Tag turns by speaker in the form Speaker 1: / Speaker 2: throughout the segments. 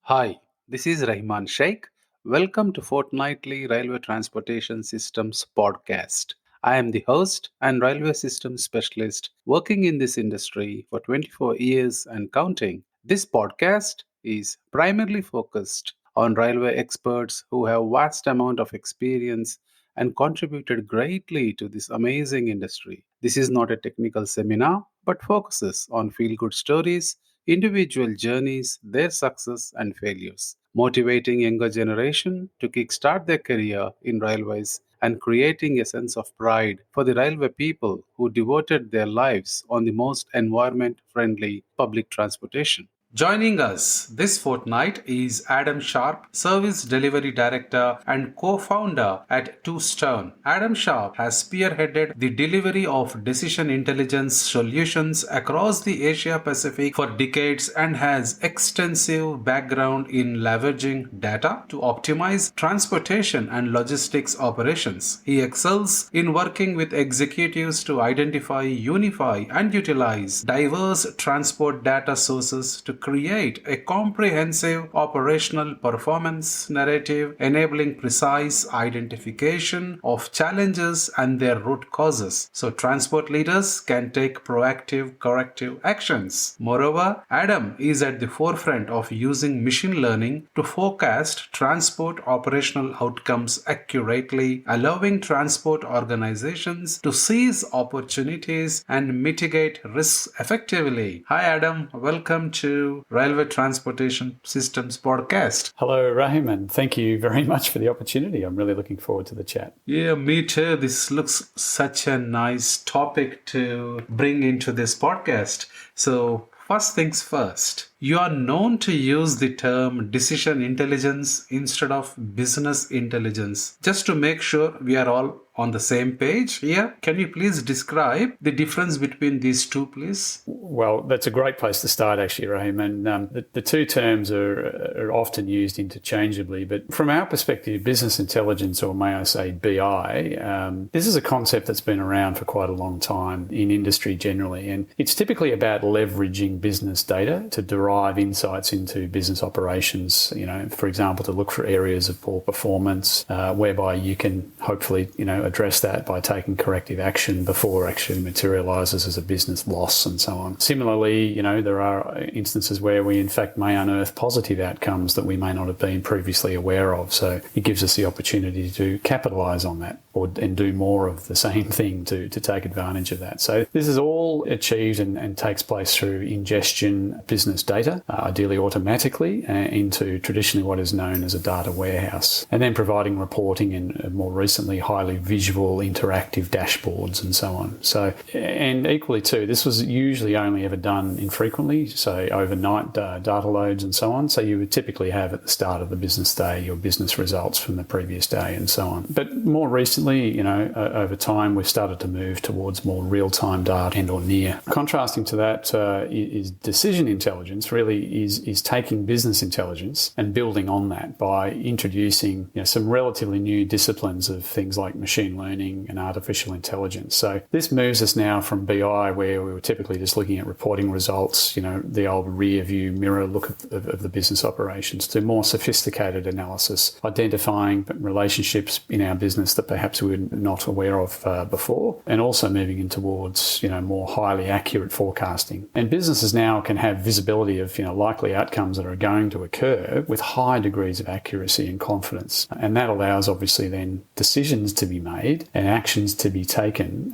Speaker 1: Hi, this is Rahman Sheikh. Welcome to Fortnightly Railway Transportation Systems Podcast. I am the host and railway systems specialist working in this industry for 24 years and counting. This podcast is primarily focused on railway experts who have vast amount of experience and contributed greatly to this amazing industry. This is not a technical seminar but focuses on feel good stories, individual journeys, their success and failures, motivating younger generation to kickstart their career in railways and creating a sense of pride for the railway people who devoted their lives on the most environment friendly public transportation. Joining us this fortnight is Adam Sharp, Service Delivery Director and co-founder at Toustone. Adam Sharp has spearheaded the delivery of decision intelligence solutions across the Asia Pacific for decades and has extensive background in leveraging data to optimize transportation and logistics operations. He excels in working with executives to identify, unify, and utilize diverse transport data sources to create a comprehensive operational performance narrative enabling precise identification of challenges and their root causes so transport leaders can take proactive corrective actions. Moreover, Adam is at the forefront of using machine learning to forecast transport operational outcomes accurately, allowing transport organizations to seize opportunities and mitigate risks effectively. Hi Adam, welcome to Railway Transportation Systems Podcast.
Speaker 2: Hello, Rahim, and thank you very much for the opportunity. I'm really looking forward to the chat.
Speaker 1: Yeah, me too. This looks such a nice topic to bring into this podcast. So, first things first, you are known to use the term decision intelligence instead of business intelligence. Just to make sure we are all on the same page here, can you please describe the difference between these two, please?
Speaker 2: Well, that's a great place to start, actually, Rahim. And the two terms are often used interchangeably. But from our perspective, business intelligence, or may I say BI, this is a concept that's been around for quite a long time in industry generally. And it's typically about leveraging business data to derive insights into business operations, for example, to look for areas of poor performance, whereby you can hopefully, address that by taking corrective action before actually materializes as a business loss and so on. Similarly, there are instances where we in fact may unearth positive outcomes that we may not have been previously aware of. So it gives us the opportunity to capitalize on that and do more of the same thing to take advantage of that. So this is all achieved and takes place through ingestion business data, ideally automatically, into traditionally what is known as a data warehouse, and then providing reporting and more recently highly visual interactive dashboards and so on. So, and equally too, this was usually only ever done infrequently, so overnight data loads and so on. So you would typically have at the start of the business day your business results from the previous day and so on. But more recently, over time, we've started to move towards more real-time data and or near. Contrasting to that is decision intelligence really is taking business intelligence and building on that by introducing some relatively new disciplines of things like machine learning and artificial intelligence. So this moves us now from BI, where we were typically just looking at reporting results, the old rear view mirror look of the business operations, to more sophisticated analysis, identifying relationships in our business that perhaps we were not aware of before, and also moving in towards more highly accurate forecasting. And businesses now can have visibility of likely outcomes that are going to occur with high degrees of accuracy and confidence, and that allows obviously then decisions to be made and actions to be taken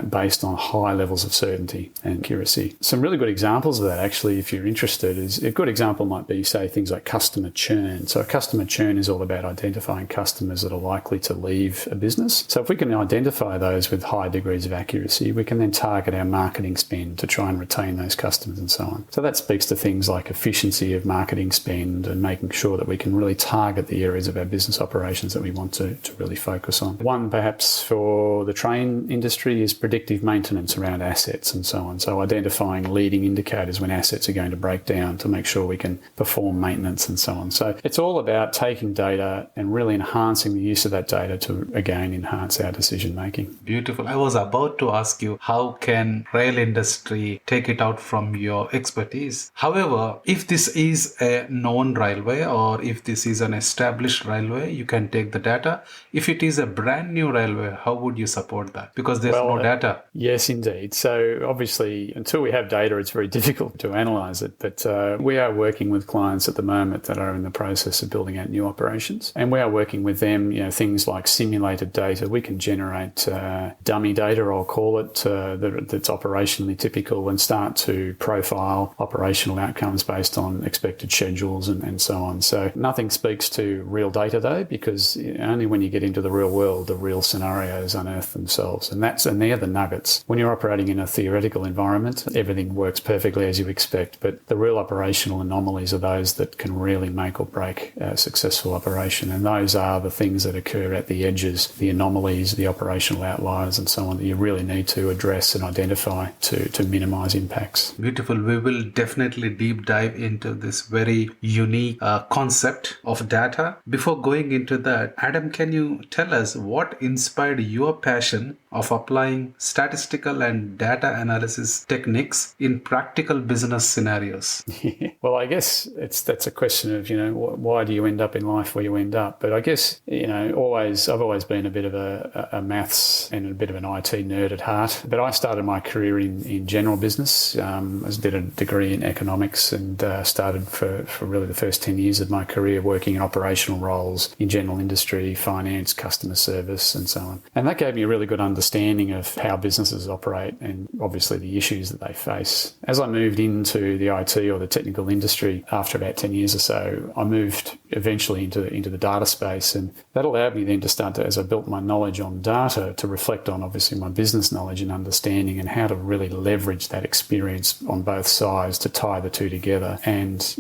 Speaker 2: based on high levels of certainty and accuracy. Some really good examples of that, actually, if you're interested, is a good example might be, say, things like customer churn. So customer churn is all about identifying customers that are likely to leave a business. So if we can identify those with high degrees of accuracy, we can then target our marketing spend to try and retain those customers and so on. So that speaks to things like efficiency of marketing spend and making sure that we can really target the areas of our business operations that we want to really focus on. One perhaps perhaps for the train industry is predictive maintenance around assets and so on. So identifying leading indicators when assets are going to break down to make sure we can perform maintenance and so on. So it's all about taking data and really enhancing the use of that data to, again, enhance our decision making.
Speaker 1: Beautiful. I was about to ask you, how can rail industry take it out from your expertise? However, if this is a known railway or if this is an established railway, you can take the data. If it is a brand new railway, how would you support that? Because there's no data.
Speaker 2: Yes, indeed. So obviously, until we have data, it's very difficult to analyse it. But we are working with clients at the moment that are in the process of building out new operations. And we are working with them, things like simulated data. We can generate dummy data, I'll call it, that's operationally typical and start to profile operational outcomes based on expected schedules and so on. So nothing speaks to real data though, because only when you get into the real world, the real scenarios unearth themselves. And they're the nuggets. When you're operating in a theoretical environment, everything works perfectly as you expect, but the real operational anomalies are those that can really make or break a successful operation. And those are the things that occur at the edges, the anomalies, the operational outliers and so on that you really need to address and identify to minimise impacts.
Speaker 1: Beautiful. We will definitely deep dive into this very unique concept of data. Before going into that, Adam, can you tell us what inspired your passion of applying statistical and data analysis techniques in practical business scenarios?
Speaker 2: Well, I guess that's a question of, why do you end up in life where you end up? But I guess, I've always been a bit of a maths and a bit of an IT nerd at heart. But I started my career in general business. I did a degree in economics and started for really the first 10 years of my career working in operational roles in general industry, finance, customer service and so on. And that gave me a really good understanding of how businesses operate and obviously the issues that they face. As I moved into the IT or the technical industry after about 10 years or so, I moved eventually into the data space, and that allowed me then to start to, as I built my knowledge on data, to reflect on obviously my business knowledge and understanding and how to really leverage that experience on both sides to tie the two together. And,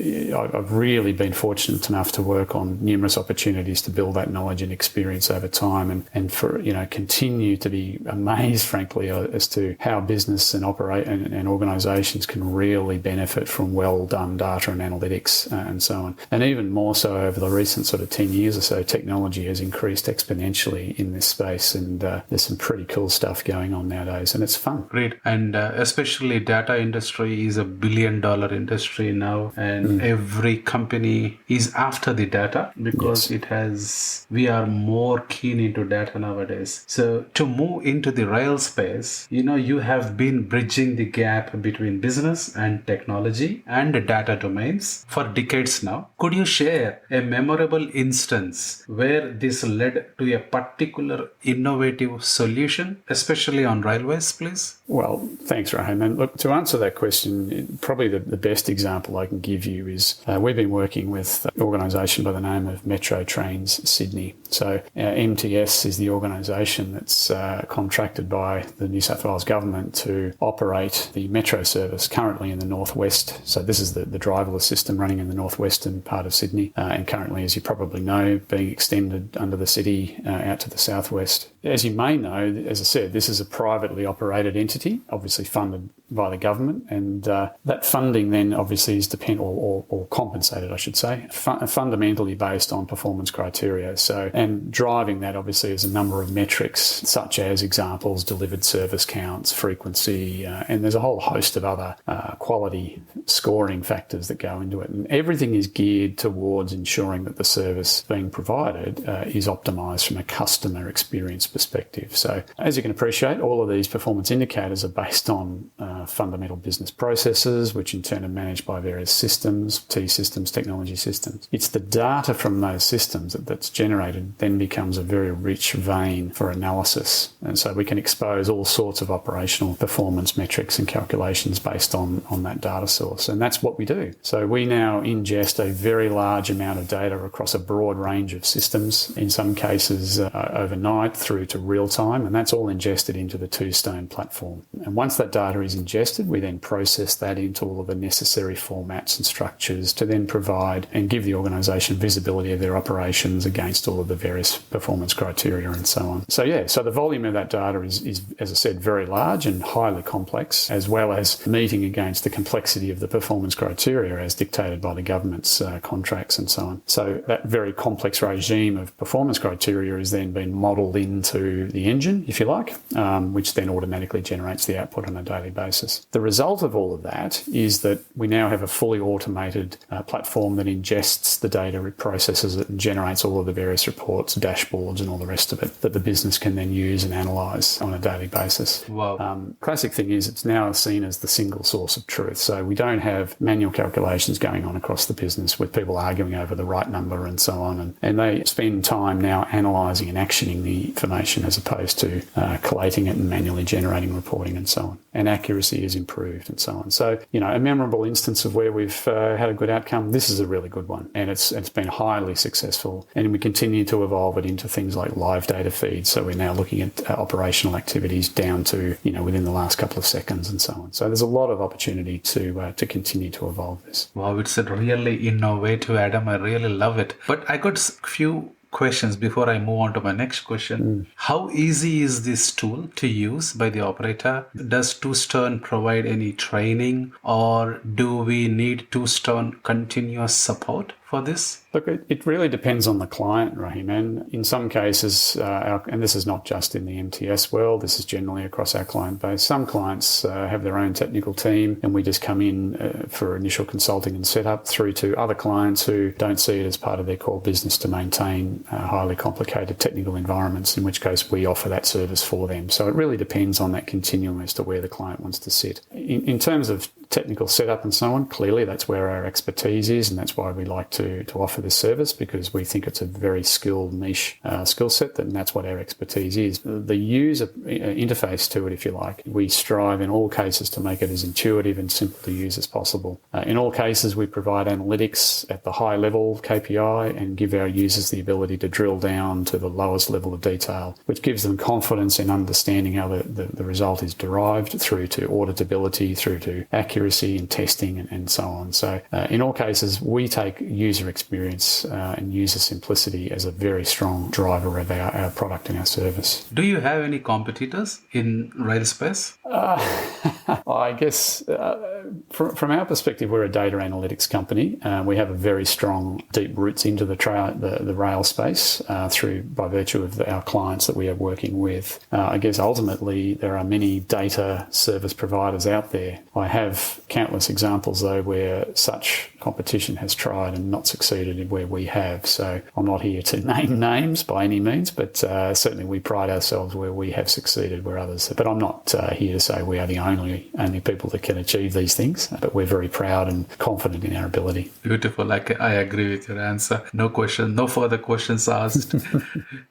Speaker 2: I've really been fortunate enough to work on numerous opportunities to build that knowledge and experience over time and for, continue to be amazed, frankly, as to how business and organisations can really benefit from well done data and analytics and so on. And even more so over the recent sort of 10 years or so, technology has increased exponentially in this space, and there's some pretty cool stuff going on nowadays, and it's fun.
Speaker 1: Great. And especially data industry is $1 billion industry now, and every company is after the data because we are more keen into data nowadays. So to move into the rail space, you have been bridging the gap between business and technology and data domains for decades now. Could you share a memorable instance where this led to a particular innovative solution, especially on railways, please?
Speaker 2: Well, thanks, Rahim. And look, to answer that question, probably the best example I can give you is we've been working with an organisation by the name of Metro Trains Sydney. So MTS is the organisation that's contracted by the New South Wales government to operate the metro service currently in the northwest. So this is the driverless system running in the northwestern part of Sydney, and currently, as you probably know, being extended under the city out to the southwest. As you may know, as I said, this is a privately operated entity, obviously funded by the government, and that funding then obviously is or compensated, I should say, fundamentally based on performance criteria. So, and driving that obviously is a number of metrics, such as examples, delivered service counts, frequency, and there's a whole host of other quality scoring factors that go into it. And everything is geared towards ensuring that the service being provided is optimised from a customer experience perspective. So, as you can appreciate, all of these performance indicators are based on fundamental business processes, which in turn are managed by various systems, T-systems, technology systems. It's the data from those systems that's generated then becomes a very rich vein for analysis. And so we can expose all sorts of operational performance metrics and calculations based on that data source. And that's what we do. So we now ingest a very large amount of data across a broad range of systems, in some cases overnight through to real time, and that's all ingested into the Toustone platform. And once that data is ingested ingested, we then process that into all of the necessary formats and structures to then provide and give the organisation visibility of their operations against all of the various performance criteria and so on. So the volume of that data is, as I said, very large and highly complex, as well as meeting against the complexity of the performance criteria as dictated by the government's contracts and so on. So that very complex regime of performance criteria is then being modelled into the engine, if you like, which then automatically generates the output on a daily basis. The result of all of that is that we now have a fully automated platform that ingests the data, it processes it and generates all of the various reports, dashboards and all the rest of it that the business can then use and analyse on a daily basis.
Speaker 1: Wow.
Speaker 2: Classic thing is it's now seen as the single source of truth. So we don't have manual calculations going on across the business with people arguing over the right number and so on. And they spend time now analysing and actioning the information as opposed to collating it and manually generating reporting and so on. And accuracy is improved and so on. So, a memorable instance of where we've had a good outcome, this is a really good one. And it's been highly successful. And we continue to evolve it into things like live data feeds. So we're now looking at operational activities down to, within the last couple of seconds and so on. So there's a lot of opportunity to continue to evolve this.
Speaker 1: Wow, it's a really innovative, Adam. I really love it. But I got a few questions before I move on to my next question. How easy is this tool to use by the operator? Does Toustone provide any training, or do we need Toustone continuous support for this?
Speaker 2: Look, it really depends on the client, Rahim. And in some cases, and this is not just in the MTS world, this is generally across our client base. Some clients have their own technical team and we just come in for initial consulting and setup, through to other clients who don't see it as part of their core business to maintain highly complicated technical environments, in which case we offer that service for them. So it really depends on that continuum as to where the client wants to sit. In terms of technical setup and so on, clearly that's where our expertise is, and that's why we like to offer this service, because we think it's a very skilled niche skill set, and that's what our expertise is. The user interface to it, if you like, we strive in all cases to make it as intuitive and simple to use as possible. In all cases, we provide analytics at the high level KPI and give our users the ability to drill down to the lowest level of detail, which gives them confidence in understanding how the result is derived, through to auditability, through to accuracy and testing and so on. So in all cases, we take user experience and user simplicity as a very strong driver of our product and our service.
Speaker 1: Do you have any competitors in rail space?
Speaker 2: I guess from our perspective, we're a data analytics company. We have a very strong, deep roots into the rail space by virtue of our clients that we are working with. I guess ultimately there are many data service providers out there. I have countless examples though where such competition has tried and not succeeded in where we have. So I'm not here to name names by any means, but certainly we pride ourselves where we have succeeded where others. But I'm not here to say we are the only people that can achieve these things, but we're very proud and confident in our ability.
Speaker 1: Beautiful. I agree with your answer. No further questions asked.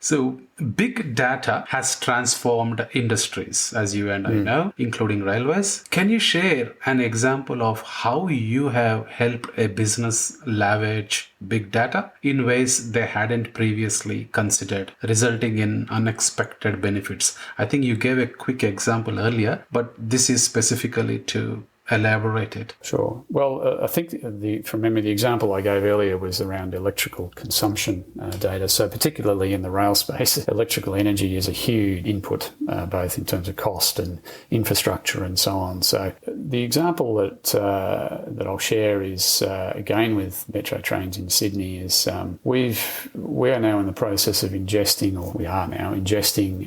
Speaker 1: So big data has transformed industries, as you and I know, including railways. Can you share an example of how you have helped a business leverage big data in ways they hadn't previously considered, resulting in unexpected benefits? I think you gave a quick example earlier, but this is specifically to elaborate it.
Speaker 2: Sure. Well, I think from memory, the example I gave earlier was around electrical consumption data. So particularly in the rail space, electrical energy is a huge input, both in terms of cost and infrastructure and so on. So the example that I'll share is, again, with Metro Trains in Sydney, is we are now in the process of ingesting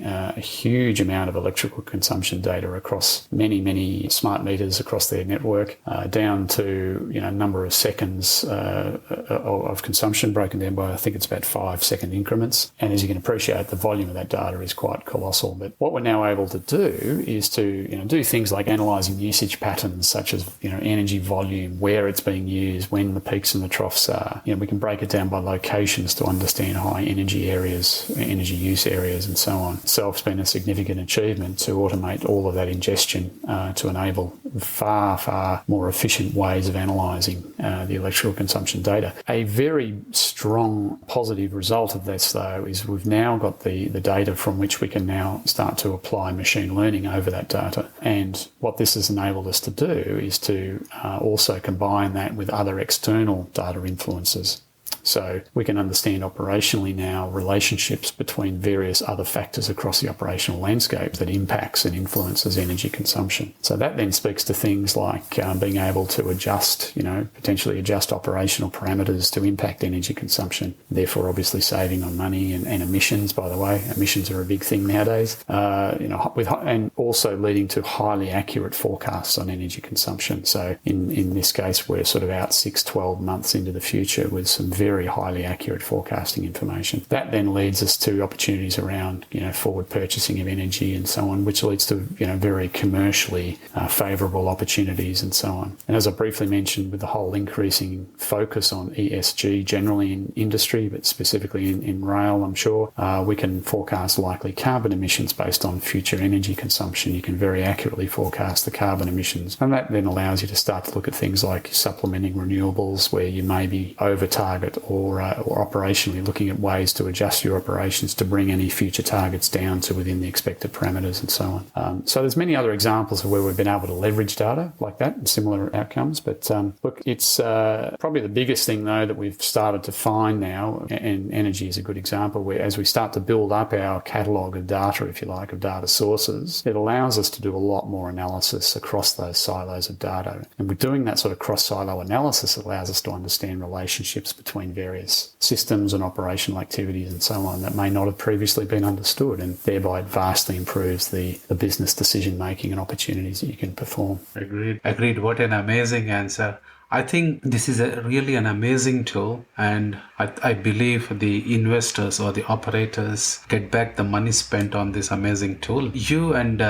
Speaker 2: a huge amount of electrical consumption data across many smart meters across their network, down to a number of seconds of consumption, broken down by I think it's about 5-second increments. And as you can appreciate, the volume of that data is quite colossal. But what we're now able to do is to do things like analysing usage patterns, such as energy volume, where it's being used, when the peaks and the troughs are. We can break it down by locations to understand high energy areas, energy use areas, and so on. So it's been a significant achievement to automate all of that ingestion to enable far far more efficient ways of analysing the electrical consumption data. A very strong positive result of this, though, is we've now got the data from which we can now start to apply machine learning over that data. And what this has enabled us to do is to also combine that with other external data influences. So we can understand operationally now relationships between various other factors across the operational landscape that impacts and influences energy consumption. So that then speaks to things like being able to adjust, potentially adjust operational parameters to impact energy consumption, therefore obviously saving on money and emissions, by the way. Emissions are a big thing nowadays, and also leading to highly accurate forecasts on energy consumption. So in this case, we're sort of out 6-12 months into the future with some very highly accurate forecasting information. That then leads us to opportunities around, forward purchasing of energy and so on, which leads to, very commercially favourable opportunities and so on. And as I briefly mentioned, with the whole increasing focus on ESG generally in industry, but specifically in rail, I'm sure, we can forecast likely carbon emissions based on future energy consumption. You can very accurately forecast the carbon emissions. And that then allows you to start to look at things like supplementing renewables where you may be over target or operationally looking at ways to adjust your operations to bring any future targets down to within the expected parameters and so on. So there's many other examples of where we've been able to leverage data like that and similar outcomes. But look, it's probably the biggest thing, though, that we've started to find now, and energy is a good example, where as we start to build up our catalogue of data, if you like, of data sources, it allows us to do a lot more analysis across those silos of data. And with doing that sort of cross-silo analysis, it allows us to understand relationships between various systems and operational activities and so on that may not have previously been understood, and thereby it vastly improves the business decision making and opportunities that you can perform.
Speaker 1: Agreed. What an amazing answer. I think this is really an amazing tool, and I believe the investors or the operators get back the money spent on this amazing tool. You and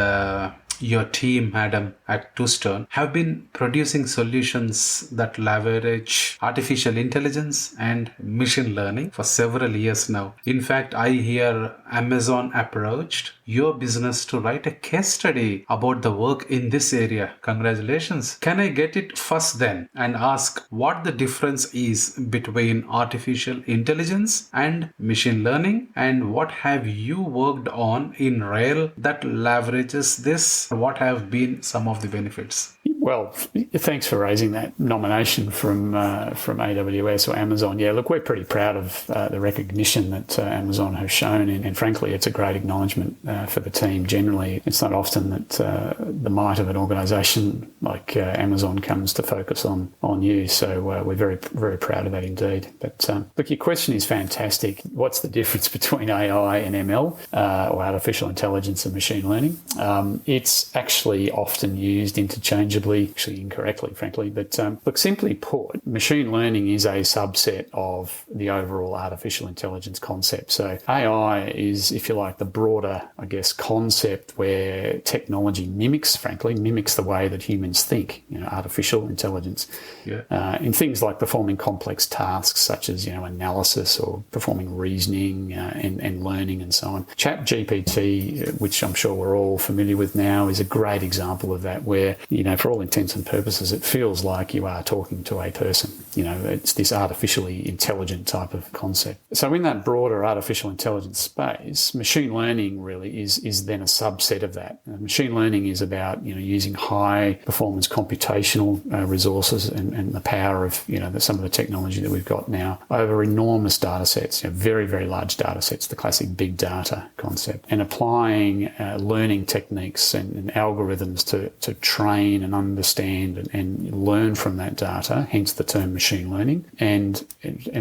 Speaker 1: your team, Adam, at Toustone, have been producing solutions that leverage artificial intelligence and machine learning for several years now. In fact, I hear Amazon approached your business to write a case study about the work in this area. Congratulations. Can I get it first then and ask what the difference is between artificial intelligence and machine learning, and what have you worked on in rail that leverages this? What have been some of the benefits?
Speaker 2: Well, thanks for raising that nomination from AWS or Amazon. Yeah, look, we're pretty proud of the recognition that Amazon has shown, and frankly, it's a great acknowledgement for the team generally. It's not often that the might of an organisation like Amazon comes to focus on you, so we're very, very proud of that indeed. But look, your question is fantastic. What's the difference between AI and ML, or artificial intelligence and machine learning? It's actually often used interchangeably, actually incorrectly, frankly. But look, simply put, machine learning is a subset of the overall artificial intelligence concept. So AI is, if you like, the broader, I guess, concept where technology mimics the way that humans think, artificial intelligence. Yeah. In things like performing complex tasks such as, analysis or performing reasoning and learning and so on. ChatGPT, which I'm sure we're all familiar with now, is a great example of that, where, for all intents and purposes, it feels like you are talking to a person. It's this artificially intelligent type of concept. So in that broader artificial intelligence space, machine learning really is then a subset of that. Machine learning is about, using high performance computational resources and the power of, some of the technology that we've got now over enormous data sets, very, very large data sets, the classic big data concept, and applying learning techniques and algorithms to train and understand and learn from that data, hence the term machine learning, and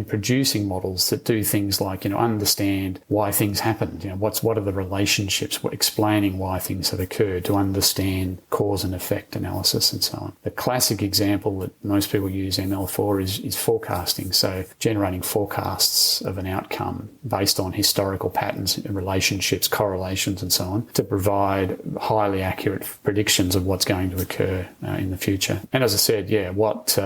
Speaker 2: producing models that do things like, understand why things happened, what are the relationships, explaining why things have occurred, to understand cause and effect analysis and so on. The classic example that most people use ML for is forecasting, so generating forecasts of an outcome based on historical patterns and relationships, correlations and so on, to provide highly accurate predictions of what's going to occur in the future. And as I said, what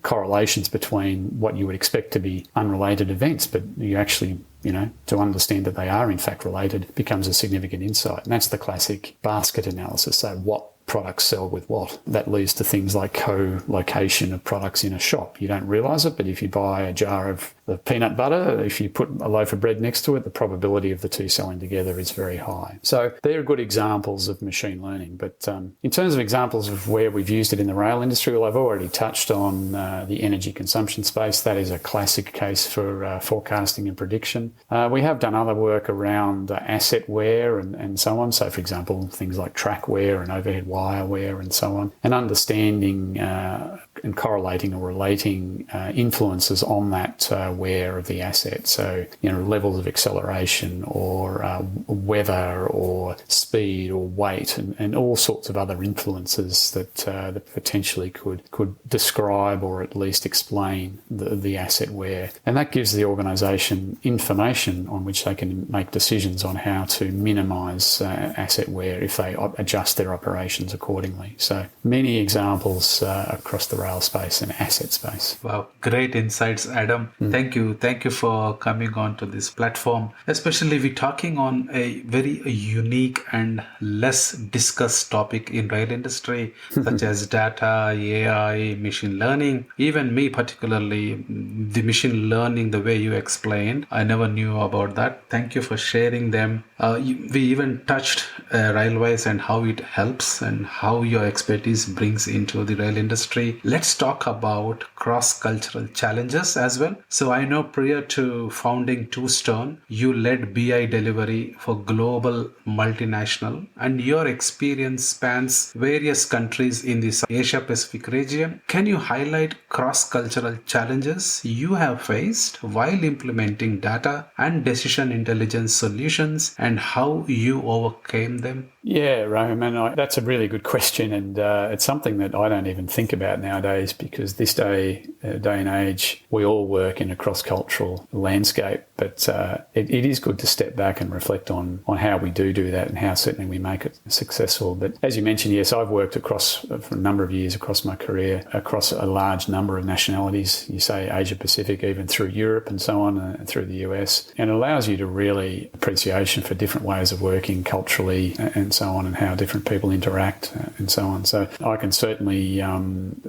Speaker 2: correlations between what you would expect to be unrelated events, but you actually, to understand that they are in fact related, becomes a significant insight. And that's the classic basket analysis. So what products sell with what. That leads to things like co-location of products in a shop. You don't realise it, but if you buy a jar of the peanut butter, if you put a loaf of bread next to it, the probability of the two selling together is very high. So they're good examples of machine learning. But in terms of examples of where we've used it in the rail industry, well, I've already touched on the energy consumption space. That is a classic case for forecasting and prediction. We have done other work around asset wear and so on. So, for example, things like track wear and overhead wire wear and so on, and understanding and correlating or relating influences on that wear of the asset. So, levels of acceleration or weather or speed or weight and all sorts of other influences that potentially could describe or at least explain the asset wear. And that gives the organisation information on which they can make decisions on how to minimise asset wear if they adjust their operations accordingly. So many examples across the rail space and asset space.
Speaker 1: Wow, great insights, Adam. Thank you for coming on to this platform. Especially we're talking on a very unique and less discussed topic in rail industry, such as data, AI, machine learning. Even me particularly, the machine learning, the way you explained, I never knew about that. Thank you for sharing them. We even touched railways and how it helps and how your expertise brings into the rail industry. Let's talk about cross-cultural challenges as well. So I know prior to founding Toustone, you led BI delivery for global multinational, and your experience spans various countries in the Asia Pacific region. Can you highlight cross-cultural challenges you have faced while implementing data and decision intelligence solutions and how you overcame them?
Speaker 2: Yeah, Roman, that's a really good question, and it's something that I don't even think about nowadays because this day and age, we all work in a cross-cultural landscape, but it is good to step back and reflect on how we do that and how certainly we make it successful. But as you mentioned, yes, I've worked for a number of years across my career, across a large number of nationalities, you say Asia Pacific, even through Europe and so on, and through the US, and it allows you to really appreciation for different ways of working culturally and so on, and how different people interact and so on. So I can certainly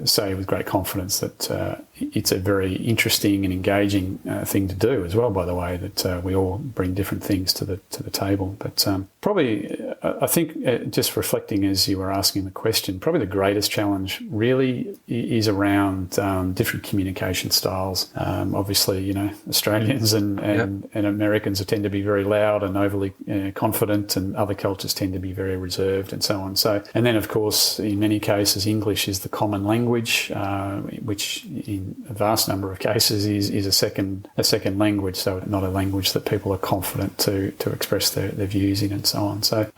Speaker 2: say with great confidence that it's a very interesting and engaging thing to do as well, by the way, that we all bring different things to the table. But probably, I think just reflecting as you were asking the question, probably the greatest challenge really is around different communication styles. Obviously, Australians and Americans tend to be very loud and overly confident, and other cultures tend to be very reserved and so on. So, and then of course, in many cases, English is the common language, which in a vast number of cases is a second language, so not a language that people are confident to express their views in and so on. So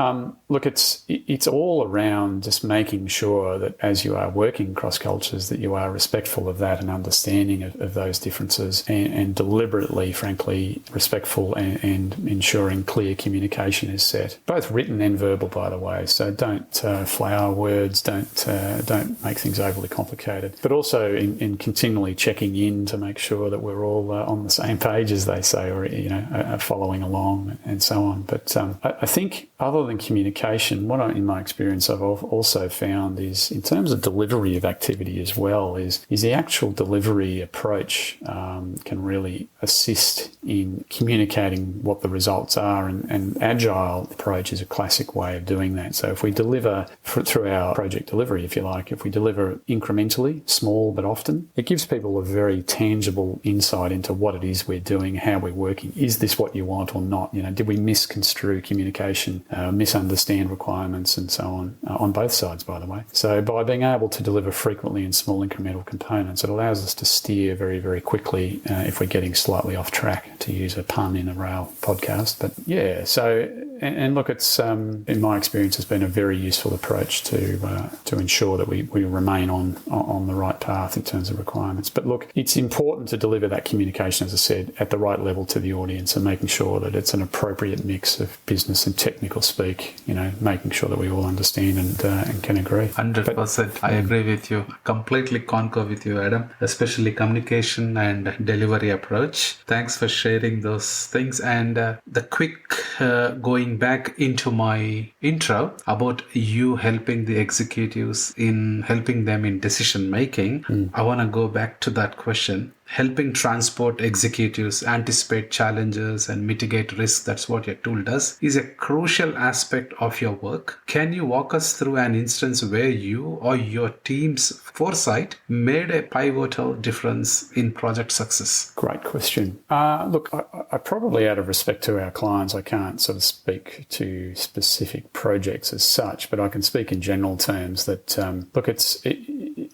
Speaker 2: look, it's all around just making sure that as you are working cross cultures, that you are respectful of that and understanding of those differences, and deliberately, frankly, respectful and ensuring clear communication is set, both written and verbal, by the way. So don't flower words, don't make things overly complicated, but also in continually checking in to make sure that we're all on the same page, as they say, or following along and so on. But I think other than communication, in my experience I've also found is, in terms of delivery of activity as well, is the actual delivery approach can really assist in communicating what the results are, and agile approach is a classic way of doing that. So if we deliver through our project delivery, if you like, if we deliver incrementally, small but often, it gives people a very tangible insight into what it is we're doing, how we're working. Is this what you want or not? Did we misconstrue communication, misunderstand requirements and so on both sides, by the way. So by being able to deliver frequently in small incremental components, it allows us to steer very, very quickly if we're getting slightly off track, to use a pun in a rail podcast. But yeah, so, and look, it's in my experience, has been a very useful approach to ensure that we remain on the right path in terms of requirements. But look, it's important to deliver that communication, as I said, at the right level to the audience, and making sure that it's an appropriate mix of business and technical speak, making sure that we all understand and can agree.
Speaker 1: 100%. I agree with you. Completely concur with you, Adam, especially communication and delivery approach. Thanks for sharing those things. And the quick going going back into my intro about you helping the executives in helping them in decision making, I want to go back to that question. Helping transport executives anticipate challenges and mitigate risks, that's what your tool does, is a crucial aspect of your work. Can you walk us through an instance where you or your team's foresight made a pivotal difference in project success?
Speaker 2: Great question. Look, I probably, out of respect to our clients, I can't sort of speak to specific projects as such, but I can speak in general terms that, look,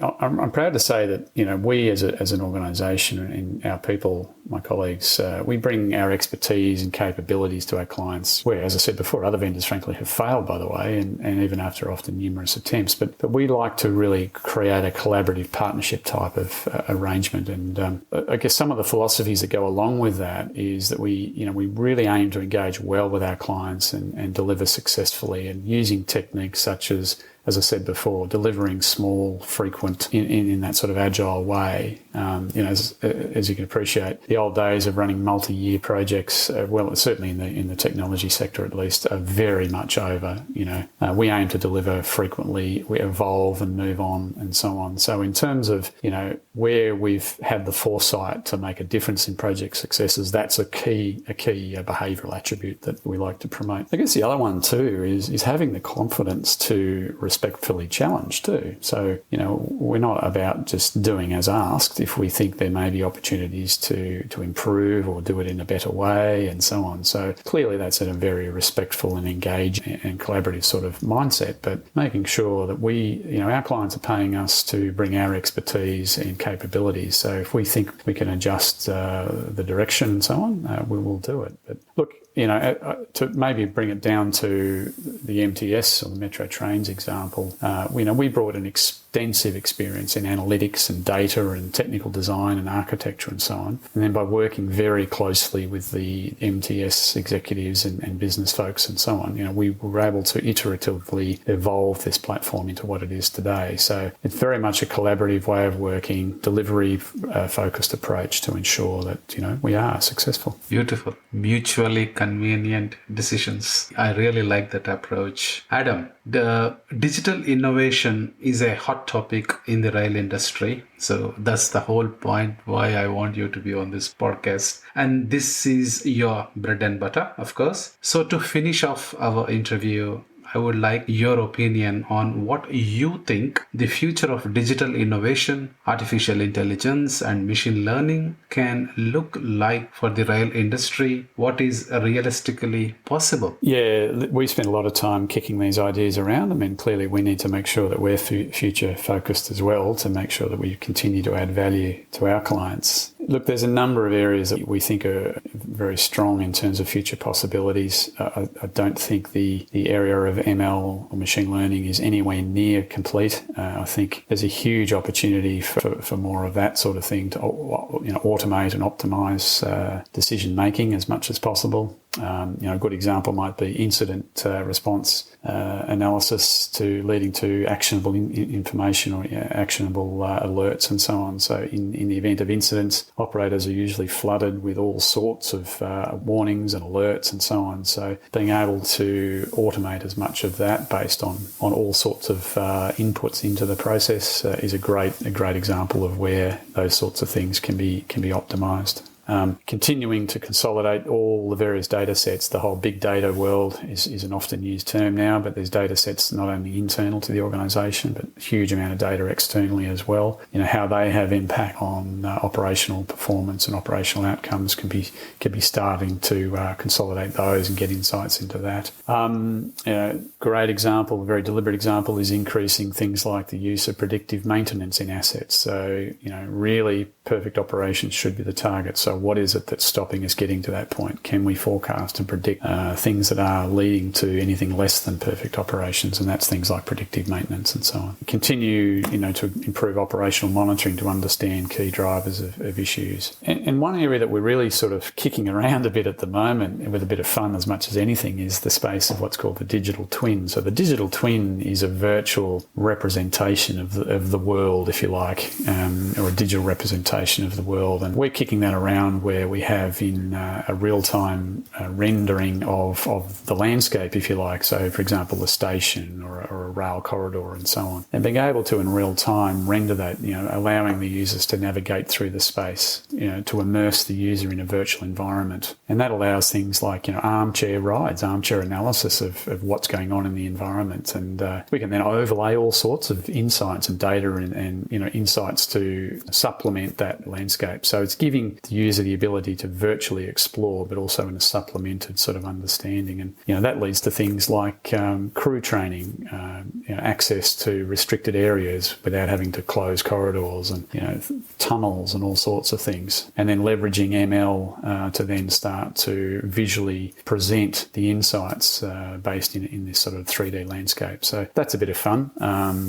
Speaker 2: I'm proud to say that, we as an organisation and our people, my colleagues, we bring our expertise and capabilities to our clients, where, as I said before, other vendors frankly have failed, by the way, and even after often numerous attempts. But we like to really create a collaborative partnership type of arrangement. And I guess some of the philosophies that go along with that is that we really aim to engage well with our clients and deliver successfully, and using techniques such as I said before, delivering small, frequent, in that sort of agile way. As you can appreciate, the old days of running multi-year projects, well, certainly in the technology sector at least, are very much over. We aim to deliver frequently, we evolve and move on, and so on. So in terms of where we've had the foresight to make a difference in project successes, that's a key behavioural attribute that we like to promote. I guess the other one too is having the confidence to respectfully challenge too. So, we're not about just doing as asked if we think there may be opportunities to improve or do it in a better way, and so on. So clearly that's a very respectful and engaged and collaborative sort of mindset, but making sure that our clients are paying us to bring our expertise and capabilities. So if we think we can adjust the direction and so on, we will do it. But look, to maybe bring it down to the MTS or the Metro Trains example, we brought an extensive experience in analytics and data and technical design and architecture and so on. And then by working very closely with the MTS executives and business folks and so on, we were able to iteratively evolve this platform into what it is today. So it's very much a collaborative way of working, delivery-focused approach to ensure that, we are successful.
Speaker 1: Beautiful. Mutually convenient decisions. I really like that approach. Adam, the digital innovation is a hot topic in the rail industry. So that's the whole point why I want you to be on this podcast. And this is your bread and butter, of course. So to finish off our interview, I would like your opinion on what you think the future of digital innovation, artificial intelligence, and machine learning can look like for the rail industry. What is realistically possible?
Speaker 2: Yeah, we spend a lot of time kicking these ideas around. I mean, clearly we need to make sure that we're future focused as well, to make sure that we continue to add value to our clients. Look, there's a number of areas that we think are very strong in terms of future possibilities. I don't think the area of ML or machine learning is anywhere near complete. I think there's a huge opportunity for more of that sort of thing to automate and optimize decision making as much as possible. A good example might be incident response analysis leading to actionable information or actionable alerts and so on. So in the event of incidents, operators are usually flooded with all sorts of warnings and alerts and so on. So being able to automate as much of that based on all sorts of inputs into the process is a great example of where those sorts of things can be optimized. Continuing to consolidate all the various data sets. The whole big data world is an often used term now, but there's data sets not only internal to the organisation, but a huge amount of data externally as well. How they have impact on operational performance and operational outcomes can be starting to consolidate those and get insights into that. Great example, a very deliberate example, is increasing things like the use of predictive maintenance in assets. So, really perfect operations should be the target. So what is it that's stopping us getting to that point? Can we forecast and predict things that are leading to anything less than perfect operations? And that's things like predictive maintenance and so on. Continue, to improve operational monitoring to understand key drivers of issues. And one area that we're really sort of kicking around a bit at the moment, with a bit of fun as much as anything, is the space of what's called the digital twin. So the digital twin is a virtual representation of the world, if you like, or a digital representation of the world. And we're kicking that around ground where we have in a real-time rendering of the landscape, if you like. So, for example, a station or a rail corridor and so on. And being able to, in real time, render that, allowing the users to navigate through the space, to immerse the user in a virtual environment. And that allows things like, armchair rides, armchair analysis of what's going on in the environment. And we can then overlay all sorts of insights and data and insights to supplement that landscape. So it's giving the user the ability to virtually explore, but also in a supplemented sort of understanding. And, that leads to things like crew training, access to restricted areas without having to close corridors and, tunnels and all sorts of things. And then leveraging ML to then start to visually present the insights based in this sort of 3D landscape. So that's a bit of fun,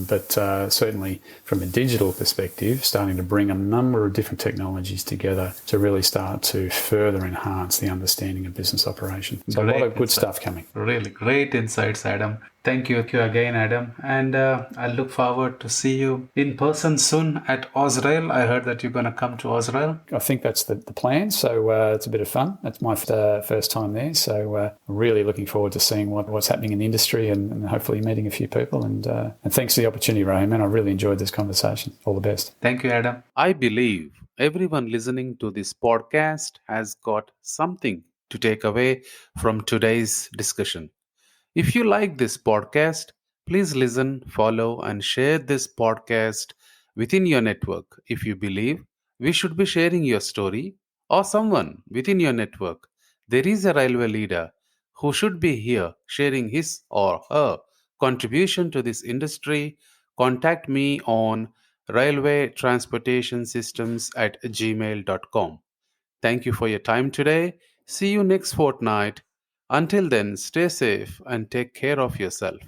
Speaker 2: but certainly from a digital perspective, starting to bring a number of different technologies together to really start to further enhance the understanding of business operation. So a lot of good stuff coming.
Speaker 1: Really great insights, Adam. Thank you again, Adam. And I look forward to see you in person soon at Osrail. I heard that you're going to come to Osrail.
Speaker 2: I think that's the plan. So it's a bit of fun. That's my first time there. So really looking forward to seeing what's happening in the industry and hopefully meeting a few people. And thanks for the opportunity, Raymond. I really enjoyed this conversation. All the best.
Speaker 1: Thank you, Adam. I believe everyone listening to this podcast has got something to take away from today's discussion. If you like this podcast, please listen, follow, and share this podcast within your network. If you believe we should be sharing your story or someone within your network, there is a railway leader who should be here sharing his or her contribution to this industry, contact me on railwaytransportationsystems@gmail.com. Thank you for your time today. See you next fortnight. Until then, stay safe and take care of yourself.